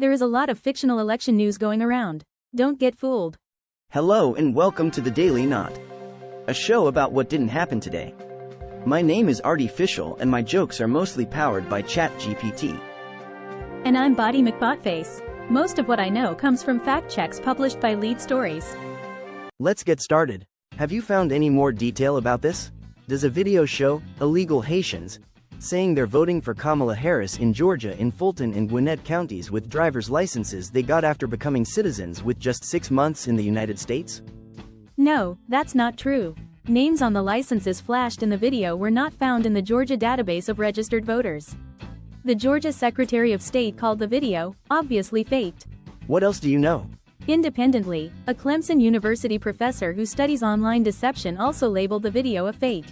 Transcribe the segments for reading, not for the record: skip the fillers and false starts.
There is a lot of fictional election news going around. Don't get fooled. Hello and welcome to the Daily Knot, a show about what didn't happen today. My name is Artificial and my jokes are mostly powered by ChatGPT. And I'm Body McBotface. Most of what I know comes from fact checks published by Lead Stories. Let's get started. Have you found any more detail about this? Does a video show illegal Haitians saying they're voting for Kamala Harris in Georgia in Fulton and Gwinnett counties with driver's licenses they got after becoming citizens with just 6 months in the United States? No, that's not true. Names on the licenses flashed in the video were not found in the Georgia database of registered voters. The Georgia Secretary of State called the video obviously faked. What else do you know? Independently, a Clemson University professor who studies online deception also labeled the video a fake.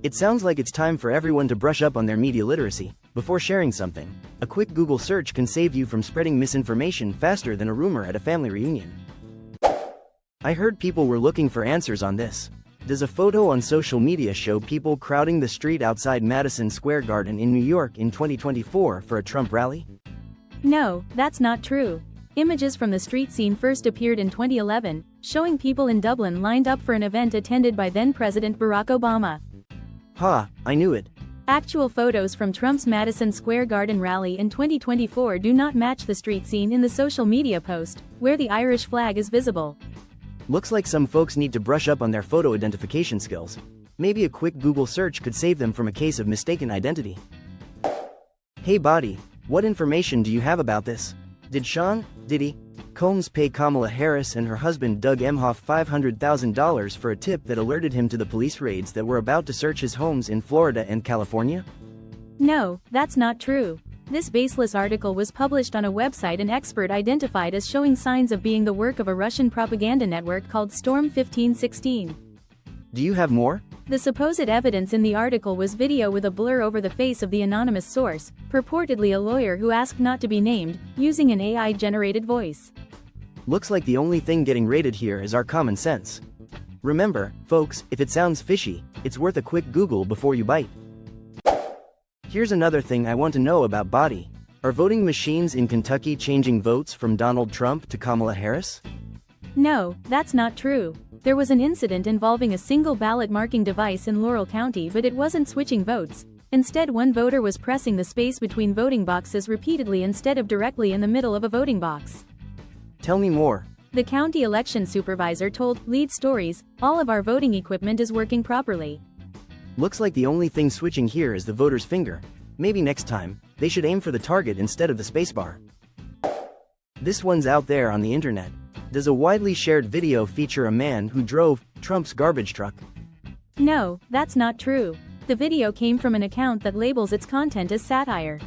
It sounds like it's time for everyone to brush up on their media literacy. Before sharing something, a quick Google search can save you from spreading misinformation faster than a rumor at a family reunion. I heard people were looking for answers on this. Does a photo on social media show people crowding the street outside Madison Square Garden in New York in 2024 for a Trump rally? No, that's not true. Images from the street scene first appeared in 2011, showing people in Dublin lined up for an event attended by then-President Barack Obama. Ha, I knew it. Actual photos from Trump's Madison Square Garden rally in 2024 do not match the street scene in the social media post, where the Irish flag is visible. Looks like some folks need to brush up on their photo identification skills. Maybe a quick Google search could save them from a case of mistaken identity. Hey Body, what information do you have about this? Did Diddy Combs pay Kamala Harris and her husband Doug Emhoff $500,000 for a tip that alerted him to the police raids that were about to search his homes in Florida and California? No, that's not true. This baseless article was published on a website an expert identified as showing signs of being the work of a Russian propaganda network called Storm 1516. Do you have more? The supposed evidence in the article was video with a blur over the face of the anonymous source, purportedly a lawyer who asked not to be named, using an AI-generated voice. Looks like the only thing getting rated here is our common sense. Remember, folks, if it sounds fishy, it's worth a quick Google before you bite. Here's another thing I want to know about Body. Are voting machines in Kentucky changing votes from Donald Trump to Kamala Harris? No, that's not true. There was an incident involving a single ballot marking device in Laurel County, but it wasn't switching votes. Instead, one voter was pressing the space between voting boxes repeatedly instead of directly in the middle of a voting box. Tell me more. The county election supervisor told Lead Stories, "All of our voting equipment is working properly." Looks like the only thing switching here is the voter's finger. Maybe next time, they should aim for the target instead of the spacebar. This one's out there on the internet. Does a widely shared video feature a man who drove Trump's garbage truck? No, that's not true. The video came from an account that labels its content as satire.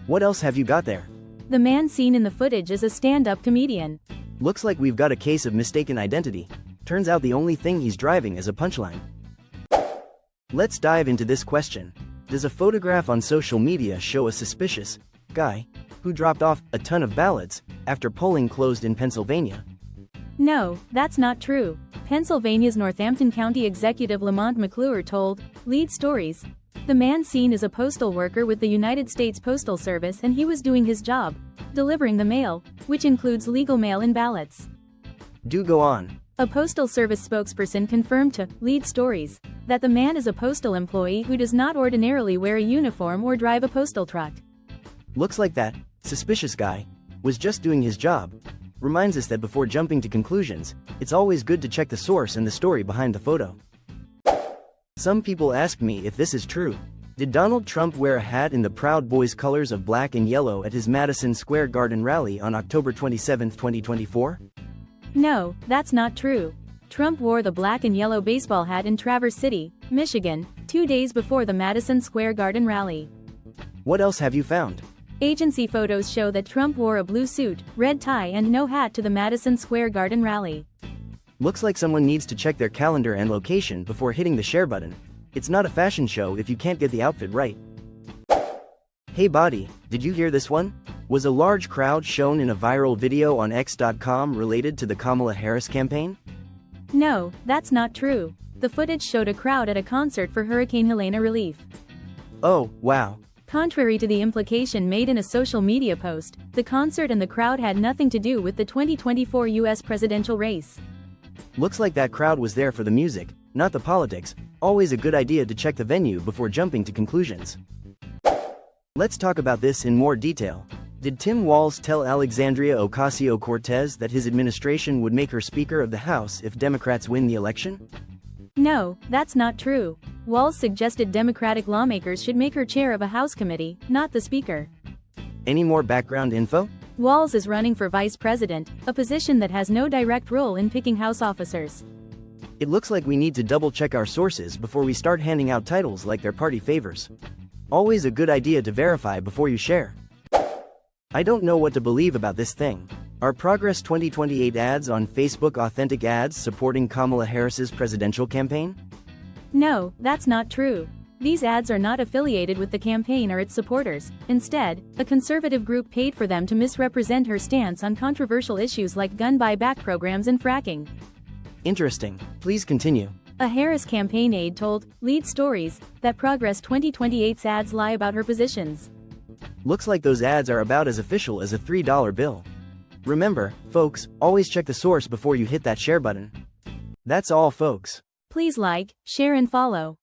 What else have you got there? The man seen in the footage is a stand-up comedian. Looks like we've got a case of mistaken identity. Turns out the only thing he's driving is a punchline. Let's dive into this question. Does a photograph on social media show a suspicious guy who dropped off a ton of ballots after polling closed in Pennsylvania? No, that's not true. Pennsylvania's Northampton County Executive Lamont McClure told Lead Stories, "The man seen is a postal worker with the United States Postal Service and he was doing his job, delivering the mail, which includes legal mail-in ballots." Do go on. A Postal Service spokesperson confirmed to Lead Stories that the man is a postal employee who does not ordinarily wear a uniform or drive a postal truck. Looks like that suspicious guy was just doing his job. Reminds us that before jumping to conclusions, it's always good to check the source and the story behind the photo. Some people ask me if this is true. Did Donald Trump wear a hat in the Proud Boys colors of black and yellow at his Madison Square Garden rally on October 27, 2024? No, that's not true. Trump wore the black and yellow baseball hat in Traverse City, Michigan, 2 days before the Madison Square Garden rally. What else have you found? Agency photos show that Trump wore a blue suit, red tie and no hat to the Madison Square Garden rally. Looks like someone needs to check their calendar and location before hitting the share button. It's not a fashion show if you can't get the outfit right. Hey Body, did you hear this one? Was a large crowd shown in a viral video on X.com related to the Kamala Harris campaign? No, that's not true. The footage showed a crowd at a concert for Hurricane Helene relief. Oh, wow. Contrary to the implication made in a social media post, the concert and the crowd had nothing to do with the 2024 U.S. presidential race. Looks like that crowd was there for the music, not the politics. Always a good idea to check the venue before jumping to conclusions. Let's talk about this in more detail. Did Tim Walz tell Alexandria Ocasio-Cortez that his administration would make her Speaker of the House if Democrats win the election? No, that's not true. Walz suggested Democratic lawmakers should make her chair of a House committee, not the Speaker. Any more background info? Walz is running for vice president, a position that has no direct role in picking House officers. It looks like we need to double-check our sources before we start handing out titles like their party favors. Always a good idea to verify before you share. I don't know what to believe about this thing. Are Progress 2028 ads on Facebook authentic ads supporting Kamala Harris's presidential campaign? No, that's not true. These ads are not affiliated with the campaign or its supporters. Instead, a conservative group paid for them to misrepresent her stance on controversial issues like gun buyback programs and fracking. Interesting. Please continue. A Harris campaign aide told Lead Stories that Progress 2028's ads lie about her positions. Looks like those ads are about as official as a $3 bill. Remember, folks, always check the source before you hit that share button. That's all, folks. Please like, share and follow.